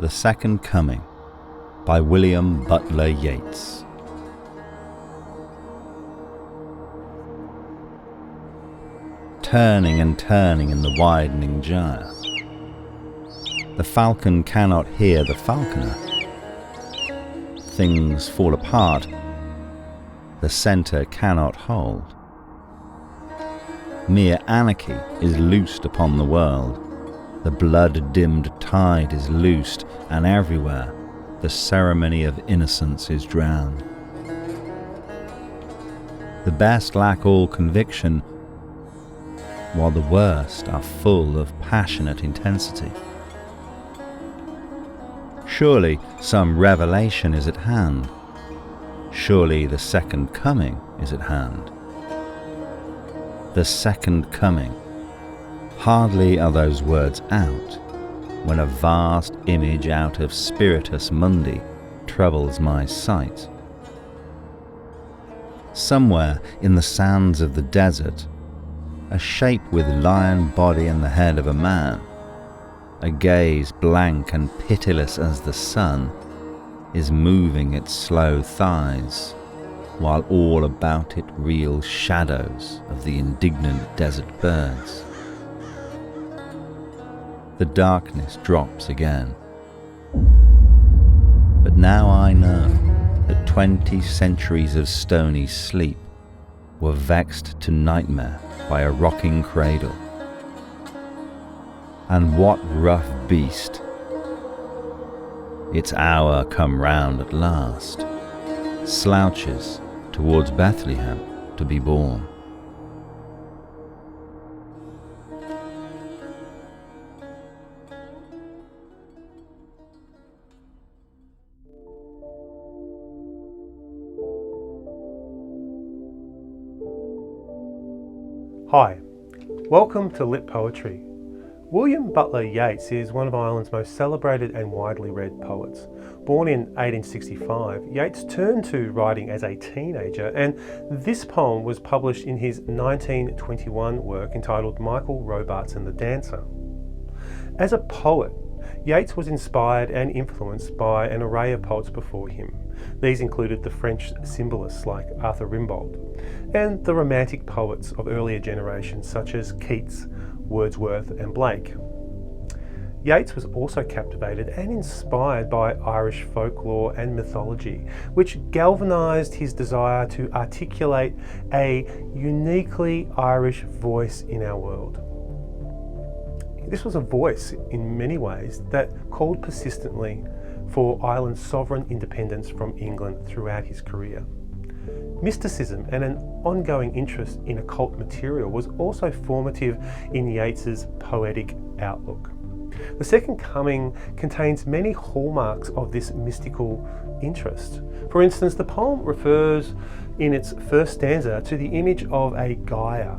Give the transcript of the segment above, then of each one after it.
The Second Coming by William Butler Yeats. Turning and turning in the widening gyre, the falcon cannot hear the falconer. Things fall apart, the centre cannot hold. Mere anarchy is loosed upon the world. The blood-dimmed tide is loosed, and everywhere the ceremony of innocence is drowned. The best lack all conviction, while the worst are full of passionate intensity. Surely some revelation is at hand. Surely the second coming is at hand. The second coming. Hardly are those words out, when a vast image out of Spiritus Mundi troubles my sight. Somewhere in the sands of the desert, a shape with lion body and the head of a man, a gaze blank and pitiless as the sun, is moving its slow thighs, while all about it reel shadows of the indignant desert birds. The darkness drops again. But now I know that 20 centuries of stony sleep were vexed to nightmare by a rocking cradle. And what rough beast, its hour come round at last, slouches towards Bethlehem to be born. Hi, welcome to Litpoetry. William Butler Yeats is one of Ireland's most celebrated and widely read poets. Born in 1865, Yeats turned to writing as a teenager, and this poem was published in his 1921 work entitled Michael Robarts and the Dancer. As a poet, Yeats was inspired and influenced by an array of poets before him. These included the French symbolists like Arthur Rimbaud and the romantic poets of earlier generations such as Keats, Wordsworth and Blake. Yeats was also captivated and inspired by Irish folklore and mythology, which galvanised his desire to articulate a uniquely Irish voice in our world. This was a voice, in many ways, that called persistently for Ireland's sovereign independence from England throughout his career. Mysticism and an ongoing interest in occult material was also formative in Yeats's poetic outlook. The Second Coming contains many hallmarks of this mystical interest. For instance, the poem refers in its first stanza to the image of a Gaia,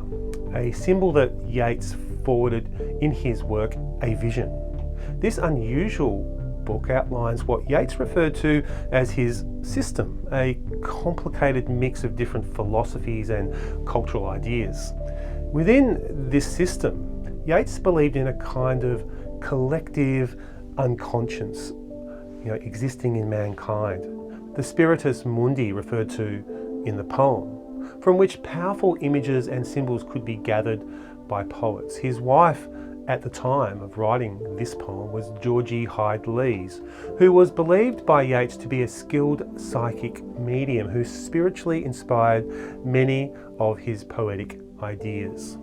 a symbol that Yeats forwarded in his work, A Vision. This unusual book outlines what Yeats referred to as his system, a complicated mix of different philosophies and cultural ideas. Within this system, Yeats believed in a kind of collective unconscious, existing in mankind. The Spiritus Mundi referred to in the poem, from which powerful images and symbols could be gathered by poets. His wife at the time of writing this poem was Georgie Hyde-Lees, who was believed by Yeats to be a skilled psychic medium who spiritually inspired many of his poetic ideas.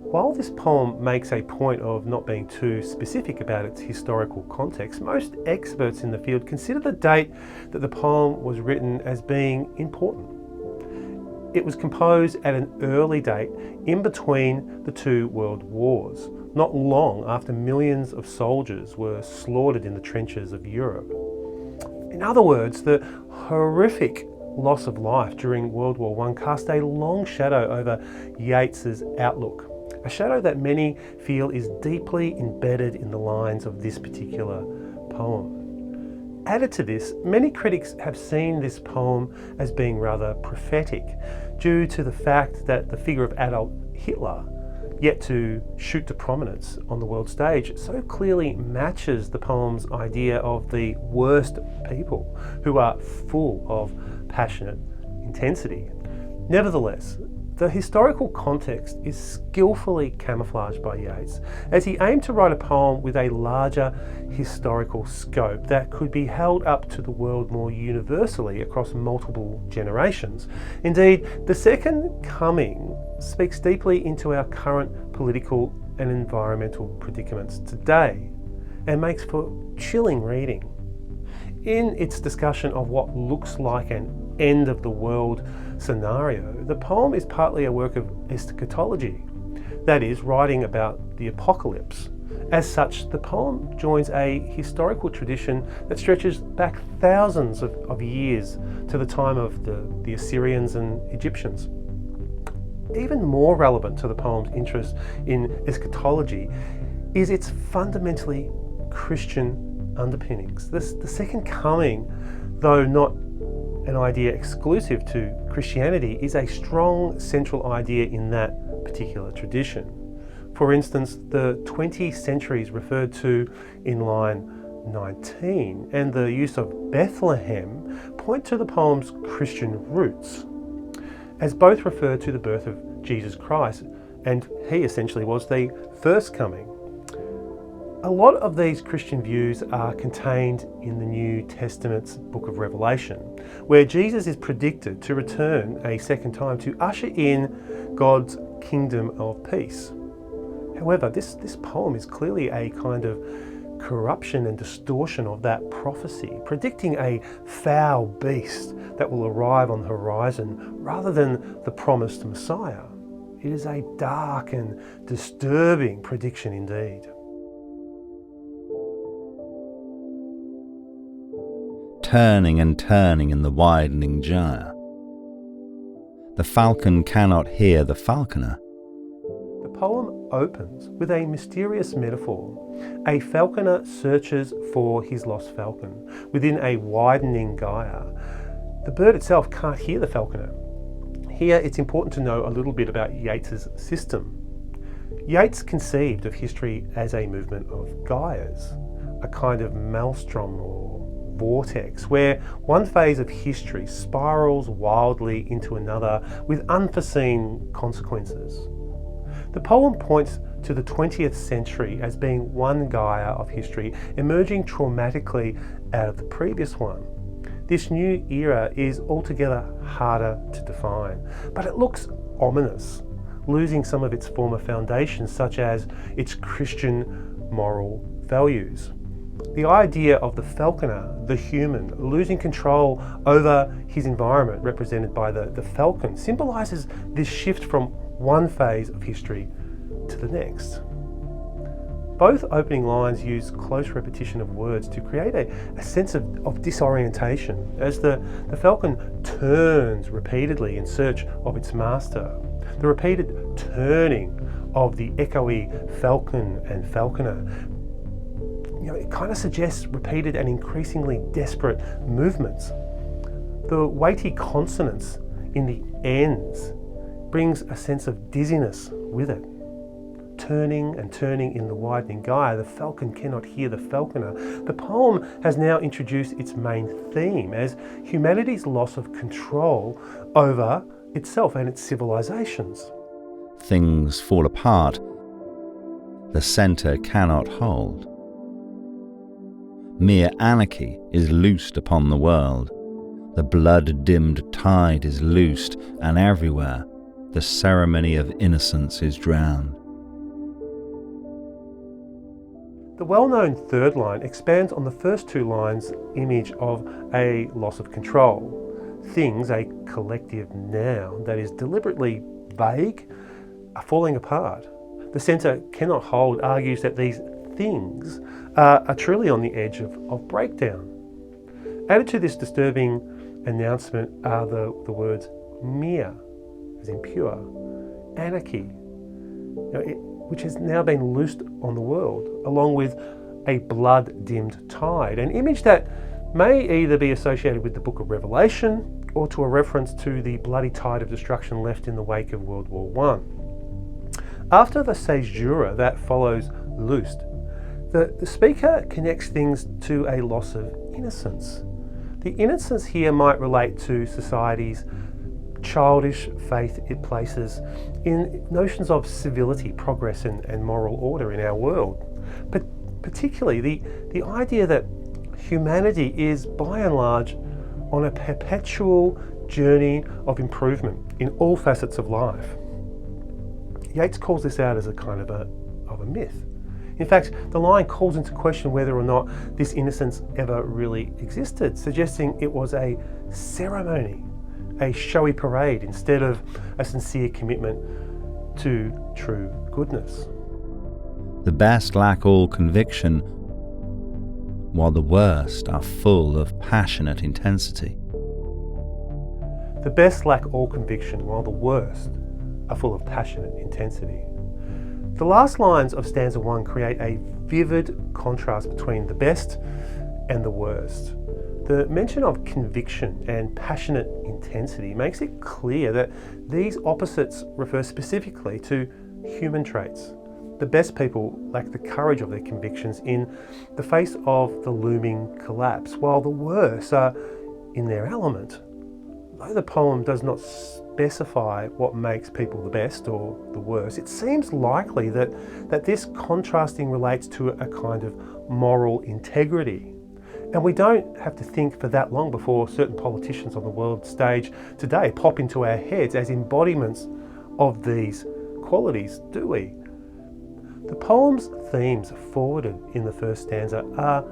While this poem makes a point of not being too specific about its historical context, most experts in the field consider the date that the poem was written as being important. It was composed at an early date in between the two world wars, not long after millions of soldiers were slaughtered in the trenches of Europe. In other words, the horrific loss of life during World War I cast a long shadow over Yeats's outlook, a shadow that many feel is deeply embedded in the lines of this particular poem. Added to this, many critics have seen this poem as being rather prophetic due to the fact that the figure of adult Hitler yet to shoot to prominence on the world stage, so clearly matches the poem's idea of the worst people who are full of passionate intensity. Nevertheless, the historical context is skillfully camouflaged by Yeats, as he aimed to write a poem with a larger historical scope that could be held up to the world more universally across multiple generations. Indeed, the Second Coming speaks deeply into our current political and environmental predicaments today, and makes for chilling reading. In its discussion of what looks like an end of the world scenario, the poem is partly a work of eschatology, that is, writing about the apocalypse. As such, the poem joins a historical tradition that stretches back thousands of years to the time of the Assyrians and Egyptians. Even more relevant to the poem's interest in eschatology is its fundamentally Christian underpinnings. The Second Coming, though not an idea exclusive to Christianity, is a strong central idea in that particular tradition. For instance, the 20 centuries referred to in line 19 and the use of Bethlehem point to the poem's Christian roots, as both refer to the birth of Jesus Christ, and he essentially was the first coming. A lot of these Christian views are contained in the New Testament's book of Revelation, where Jesus is predicted to return a second time to usher in God's kingdom of peace. However, this poem is clearly a kind of corruption and distortion of that prophecy, predicting a foul beast that will arrive on the horizon rather than the promised Messiah. It is a dark and disturbing prediction indeed. Turning and turning in the widening gyre. The falcon cannot hear the falconer. The poem opens with a mysterious metaphor. A falconer searches for his lost falcon within a widening gyre. The bird itself can't hear the falconer. Here it's important to know a little bit about Yeats's system. Yeats conceived of history as a movement of gyres, a kind of maelstrom or vortex, where one phase of history spirals wildly into another with unforeseen consequences. The poem points to the 20th century as being one gyre of history emerging traumatically out of the previous one. This new era is altogether harder to define, but it looks ominous, losing some of its former foundations, such as its Christian moral values. The idea of the falconer, the human, losing control over his environment, represented by the falcon, symbolises this shift from one phase of history to the next. Both opening lines use close repetition of words to create a sense of disorientation as the falcon turns repeatedly in search of its master. The repeated turning of the echoey falcon and falconer, it kind of suggests repeated and increasingly desperate movements. The weighty consonants in the ends brings a sense of dizziness with it. Turning and turning in the widening gyre, the falcon cannot hear the falconer. The poem has now introduced its main theme as humanity's loss of control over itself and its civilizations. Things fall apart. The centre cannot hold. Mere anarchy is loosed upon the world. The blood-dimmed tide is loosed, and everywhere the ceremony of innocence is drowned. The well-known third line expands on the first two lines' image of a loss of control. Things, a collective noun that is deliberately vague, are falling apart. The centre cannot hold argues that these things are truly on the edge of breakdown. Added to this disturbing announcement are the words mere, as in pure, anarchy, which has now been loosed on the world, along with a blood-dimmed tide, an image that may either be associated with the book of Revelation or to a reference to the bloody tide of destruction left in the wake of World War I. After the caesura that follows lust, the speaker connects things to a loss of innocence. The innocence here might relate to society's childish faith it places in notions of civility, progress and moral order in our world. But particularly the idea that humanity is by and large on a perpetual journey of improvement in all facets of life. Yeats calls this out as a kind of a myth. In fact, the line calls into question whether or not this innocence ever really existed, suggesting it was a ceremony, a showy parade instead of a sincere commitment to true goodness. The best lack all conviction, while the worst are full of passionate intensity. The best lack all conviction, while the worst are full of passionate intensity. The last lines of stanza 1 create a vivid contrast between the best and the worst. The mention of conviction and passionate intensity makes it clear that these opposites refer specifically to human traits. The best people lack the courage of their convictions in the face of the looming collapse, while the worst are in their element. Though the poem does not specify what makes people the best or the worst, it seems likely that this contrasting relates to a kind of moral integrity. And we don't have to think for that long before certain politicians on the world stage today pop into our heads as embodiments of these qualities, do we? The poem's themes forwarded in the first stanza are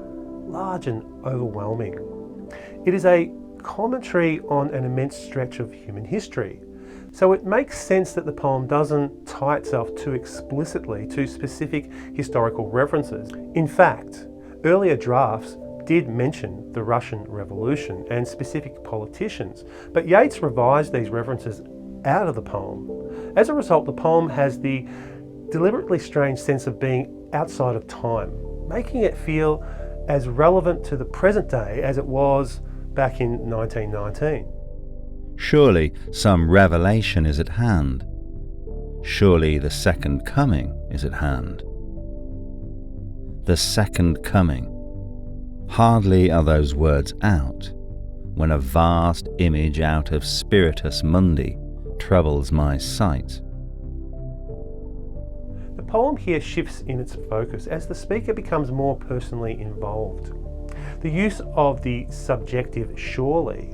large and overwhelming. It is a commentary on an immense stretch of human history. So it makes sense that the poem doesn't tie itself too explicitly to specific historical references. In fact, earlier drafts did mention the Russian Revolution and specific politicians, but Yeats revised these references out of the poem. As a result, the poem has the deliberately strange sense of being outside of time, making it feel as relevant to the present day as it was back in 1919. Surely some revelation is at hand. Surely the second coming is at hand. The second coming. Hardly are those words out, when a vast image out of Spiritus Mundi troubles my sight. The poem here shifts in its focus as the speaker becomes more personally involved. The use of the subjective surely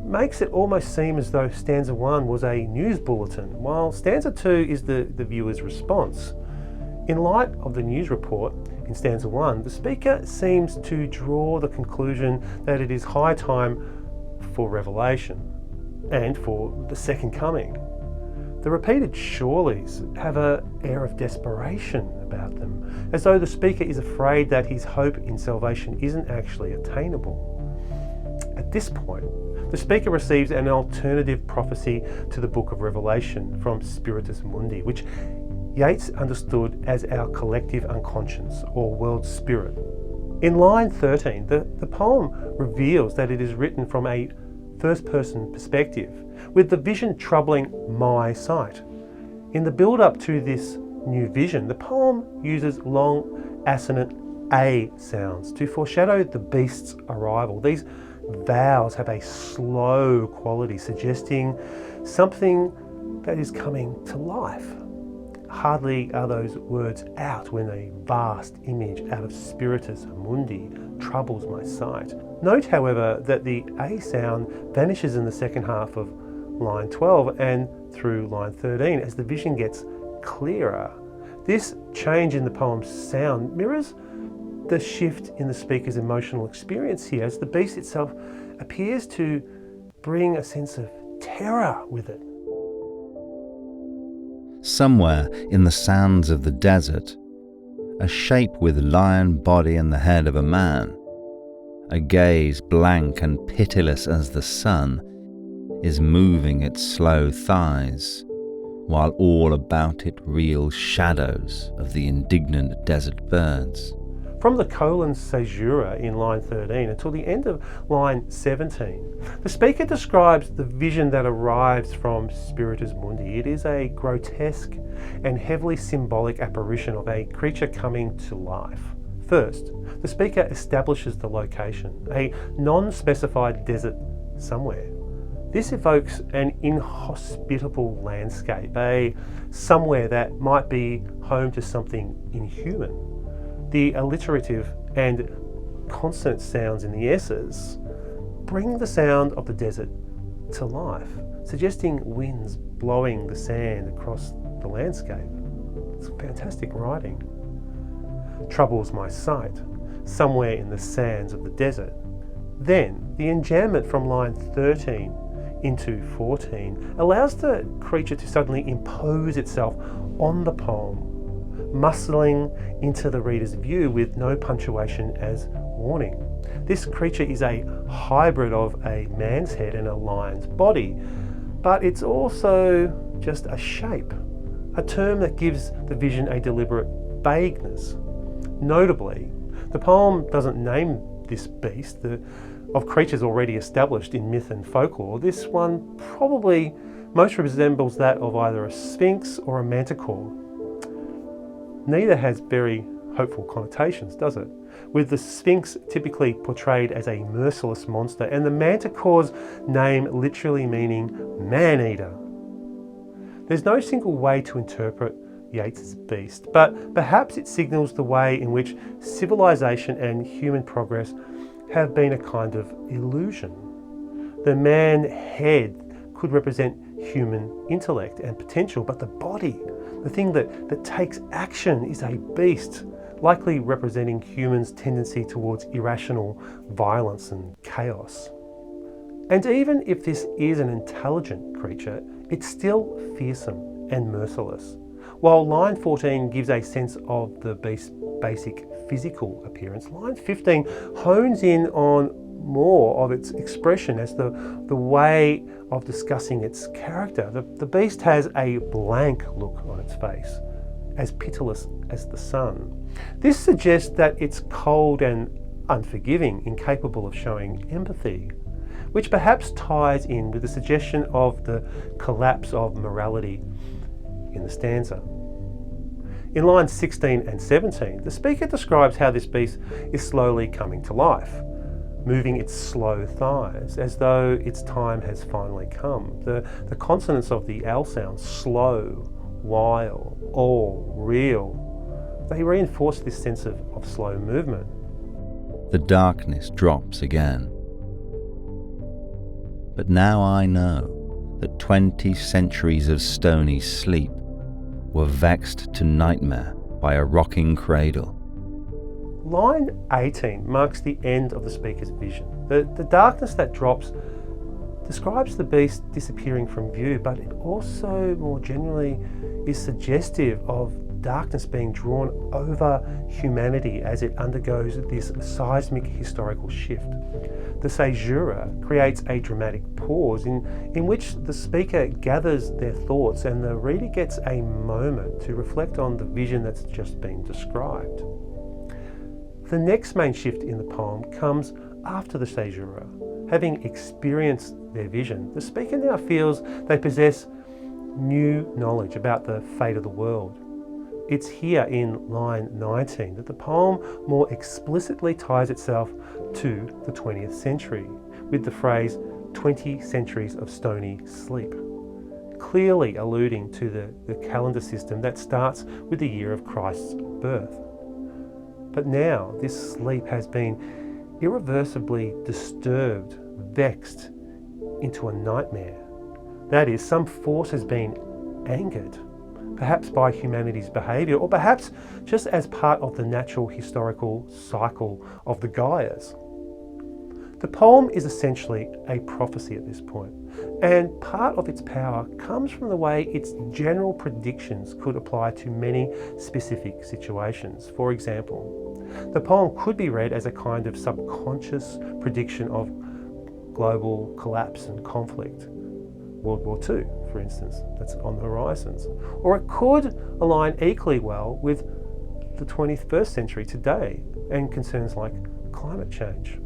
makes it almost seem as though stanza 1 was a news bulletin, while stanza 2 is the viewer's response. In light of the news report in stanza 1, the speaker seems to draw the conclusion that it is high time for revelation and for the second coming. The repeated surelys have an air of desperation about them, as though the speaker is afraid that his hope in salvation isn't actually attainable. At this point, the speaker receives an alternative prophecy to the Book of Revelation from Spiritus Mundi, which Yeats understood as our collective unconscious or world spirit. In line 13, the poem reveals that it is written from a first-person perspective, with the vision troubling my sight. In the build-up to this new vision, the poem uses long assonant A sounds to foreshadow the beast's arrival. These vowels have a slow quality, suggesting something that is coming to life. Hardly are those words out when a vast image out of Spiritus Mundi troubles my sight. Note, however, that the A sound vanishes in the second half of line 12 and through line 13 as the vision gets clearer. This change in the poem's sound mirrors the shift in the speaker's emotional experience here, as the beast itself appears to bring a sense of terror with it. Somewhere in the sands of the desert, a shape with lion body and the head of a man, a gaze blank and pitiless as the sun, is moving its slow thighs, while all about it reel shadows of the indignant desert birds. From the colon caesura in line 13 until the end of line 17, the speaker describes the vision that arrives from Spiritus Mundi. It is a grotesque and heavily symbolic apparition of a creature coming to life. First, the speaker establishes the location, a non-specified desert somewhere. This evokes an inhospitable landscape, a somewhere that might be home to something inhuman. The alliterative and consonant sounds in the S's bring the sound of the desert to life, suggesting winds blowing the sand across the landscape. It's fantastic writing. Troubles my sight, somewhere in the sands of the desert. Then, the enjambment from line 13 into 14 allows the creature to suddenly impose itself on the poem, muscling into the reader's view with no punctuation as warning. This creature is a hybrid of a man's head and a lion's body, but it's also just a shape, a term that gives the vision a deliberate vagueness. Notably, the poem doesn't name this beast of creatures already established in myth and folklore. This one probably most resembles that of either a sphinx or a manticore. Neither has very hopeful connotations, does it? With the sphinx typically portrayed as a merciless monster and the manticore's name literally meaning man-eater. There's no single way to interpret Yeats's beast, but perhaps it signals the way in which civilization and human progress have been a kind of illusion. The man head could represent human intellect and potential, but the body, the thing that takes action, is a beast, likely representing humans' tendency towards irrational violence and chaos. And even if this is an intelligent creature, it's still fearsome and merciless. While line 14 gives a sense of the beast's basic physical appearance, line 15 hones in on more of its expression as the way of discussing its character. The beast has a blank look on its face, as pitiless as the sun. This suggests that it's cold and unforgiving, incapable of showing empathy, which perhaps ties in with the suggestion of the collapse of morality in the stanza. In lines 16 and 17, the speaker describes how this beast is slowly coming to life, moving its slow thighs as though its time has finally come. The consonants of the L sound, slow, while, all, real, they reinforce this sense of slow movement. The darkness drops again. But now I know that 20 centuries of stony sleep were vexed to nightmare by a rocking cradle. Line 18 marks the end of the speaker's vision. The darkness that drops describes the beast disappearing from view, but it also more generally is suggestive of darkness being drawn over humanity as it undergoes this seismic historical shift. The caesura creates a dramatic pause in which the speaker gathers their thoughts and the reader gets a moment to reflect on the vision that's just been described. The next main shift in the poem comes after the caesura. Having experienced their vision, the speaker now feels they possess new knowledge about the fate of the world. It's here in line 19 that the poem more explicitly ties itself to the 20th century with the phrase 20 centuries of stony sleep, clearly alluding to the calendar system that starts with the year of Christ's birth. But now this sleep has been irreversibly disturbed, vexed into a nightmare. That is, some force has been angered, perhaps by humanity's behaviour, or perhaps just as part of the natural historical cycle of the Gaias. The poem is essentially a prophecy at this point, and part of its power comes from the way its general predictions could apply to many specific situations. For example, the poem could be read as a kind of subconscious prediction of global collapse and conflict. World War II, for instance, that's on the horizons. Or it could align equally well with the 21st century today and concerns like climate change.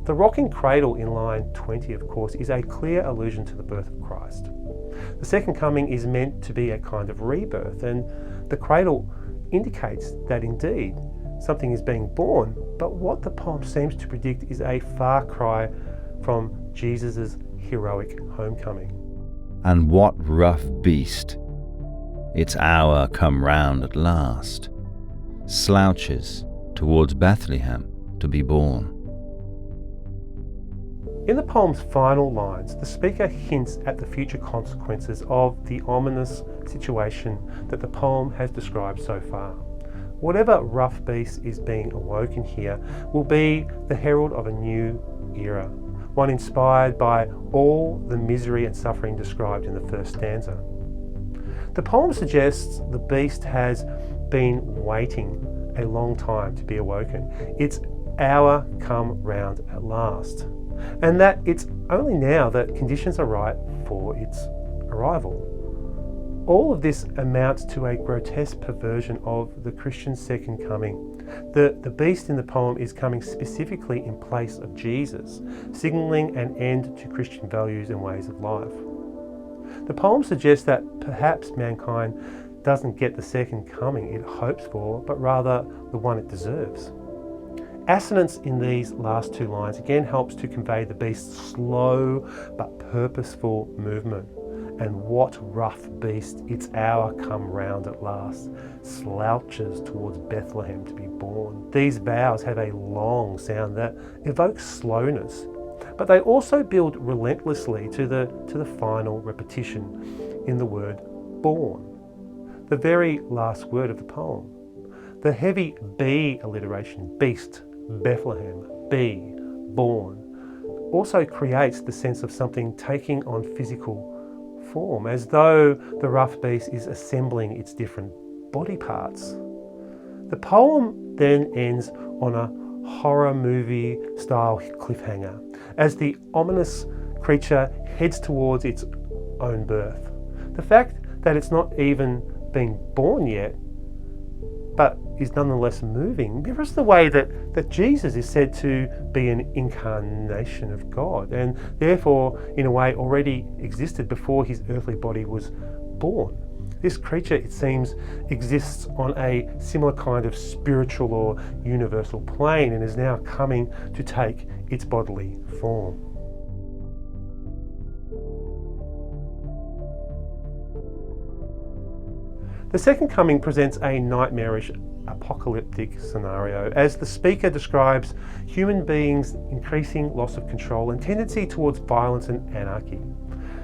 The rocking cradle in line 20, of course, is a clear allusion to the birth of Christ. The second coming is meant to be a kind of rebirth, and the cradle indicates that indeed something is being born, but what the poem seems to predict is a far cry from Jesus' heroic homecoming. And what rough beast, its hour come round at last, slouches towards Bethlehem to be born. In the poem's final lines, the speaker hints at the future consequences of the ominous situation that the poem has described so far. Whatever rough beast is being awoken here will be the herald of a new era, one inspired by all the misery and suffering described in the first stanza. The poem suggests the beast has been waiting a long time to be awoken. Its hour come round at last, and that it's only now that conditions are right for its arrival. All of this amounts to a grotesque perversion of the Christian second coming. The beast in the poem is coming specifically in place of Jesus, signalling an end to Christian values and ways of life. The poem suggests that perhaps mankind doesn't get the second coming it hopes for, but rather the one it deserves. Assonance in these last two lines again helps to convey the beast's slow but purposeful movement. And what rough beast, its hour come round at last, slouches towards Bethlehem to be born. These vowels have a long sound that evokes slowness, but they also build relentlessly to the final repetition in the word born, the very last word of the poem. The heavy B alliteration, beast, Bethlehem, be, born, also creates the sense of something taking on physical form, as though the rough beast is assembling its different body parts. The poem then ends on a horror movie style cliffhanger as the ominous creature heads towards its own birth. The fact that it's not even been born yet, but is nonetheless moving, mirrors the way that Jesus is said to be an incarnation of God, and therefore, in a way, already existed before his earthly body was born. This creature, it seems, exists on a similar kind of spiritual or universal plane and is now coming to take its bodily form. The second coming presents a nightmarish apocalyptic scenario as the speaker describes human beings' increasing loss of control and tendency towards violence and anarchy.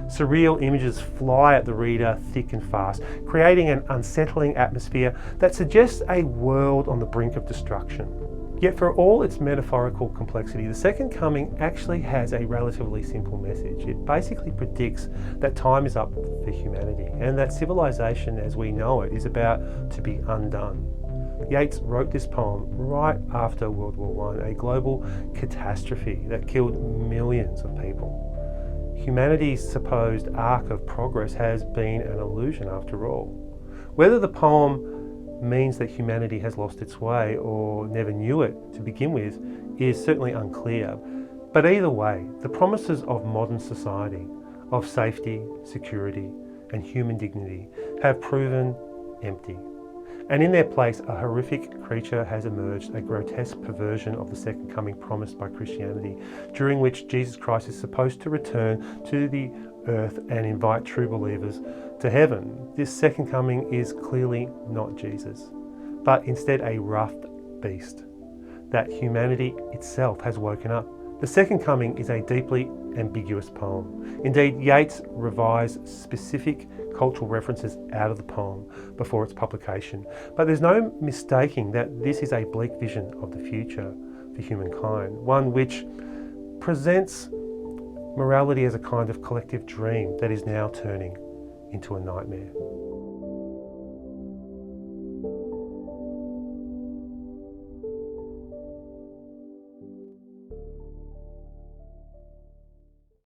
Surreal images fly at the reader thick and fast, creating an unsettling atmosphere that suggests a world on the brink of destruction. Yet for all its metaphorical complexity, the second coming actually has a relatively simple message. It basically predicts that time is up for humanity and that civilization as we know it is about to be undone. Yeats wrote this poem right after World War I, a global catastrophe that killed millions of people. Humanity's supposed arc of progress has been an illusion after all. Whether the poem means that humanity has lost its way or never knew it to begin with is certainly unclear. But either way, the promises of modern society, of safety, security, and human dignity have proven empty. And in their place, a horrific creature has emerged, a grotesque perversion of the second coming promised by Christianity, during which Jesus Christ is supposed to return to the earth and invite true believers to heaven. This second coming is clearly not Jesus, but instead a rough beast, that humanity itself has woken up. The second coming is a deeply ambiguous poem. Indeed, Yeats revised specific cultural references out of the poem before its publication, but there's no mistaking that this is a bleak vision of the future for humankind, one which presents morality as a kind of collective dream that is now turning into a nightmare.